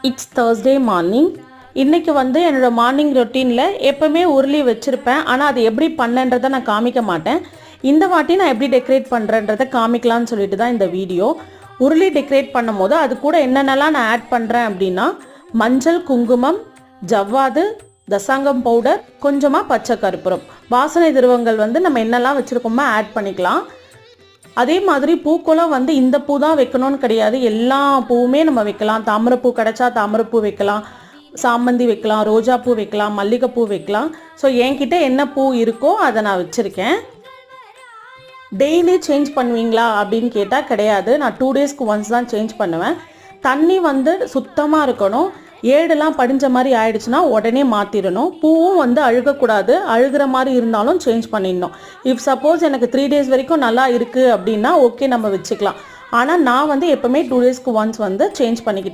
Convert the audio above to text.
It's Thursday morning. இன்றைக்கி வந்து என்னோடய மார்னிங் ரொட்டீனில் எப்போவுமே உருளி வச்சுருப்பேன். ஆனால் அது எப்படி பண்ணன்றதை நான் காமிக்க மாட்டேன். இந்த வாட்டி நான் எப்படி டெக்கரேட் பண்ணுறேன்றதை காமிக்கலான்னு சொல்லிட்டு தான் இந்த வீடியோ. உருளி டெக்கரேட் பண்ணும் போது அது கூட என்னென்னலாம் நான் ஆட் பண்ணுறேன் அப்படின்னா, மஞ்சள், குங்குமம், ஜவ்வாது, தசாங்கம் பவுடர், கொஞ்சமாக பச்சை கற்பூரம், வாசனை திரவங்கள் வந்து நம்ம என்னெல்லாம் வச்சுருக்கோமோ ஆட் பண்ணிக்கலாம். அதே மாதிரி பூக்கோளம் வந்து இந்த பூ தான் வைக்கணும்னு கிடையாது, எல்லா பூவுமே நம்ம வைக்கலாம். தாமரைப்பூ கிடச்சா தாமரைப்பூ வைக்கலாம், சாமந்தி வைக்கலாம், ரோஜா பூ வைக்கலாம், மல்லிகைப்பூ வைக்கலாம். ஸோ என்கிட்ட என்ன பூ இருக்கோ அதை நான் வச்சுருக்கேன். டெய்லி சேஞ்ச் பண்ணுவீங்களா அப்படின்னு கேட்டால் கிடையாது. நான் 2 டேஸ்க்கு ஒன்ஸ் தான் சேஞ்ச் பண்ணுவேன். தண்ணி வந்து சுத்தமாக இருக்கணும். ஏடெல்லாம் படிஞ்ச மாதிரி ஆயிடுச்சுன்னா உடனே மாற்றிடணும். பூவும் வந்து அழுகக்கூடாது. அழுகிற மாதிரி இருந்தாலும் சேஞ்ச் பண்ணிடணும். இஃப் சப்போஸ் எனக்கு 3 டேஸ் வரைக்கும் நல்லா இருக்குது அப்படின்னா ஓகே, நம்ம வச்சுக்கலாம். ஆனால் நான் வந்து எப்போவுமே 2 டேஸ்க்கு ஒன்ஸ் வந்து சேஞ்ச் பண்ணிக்கிட்டேன்.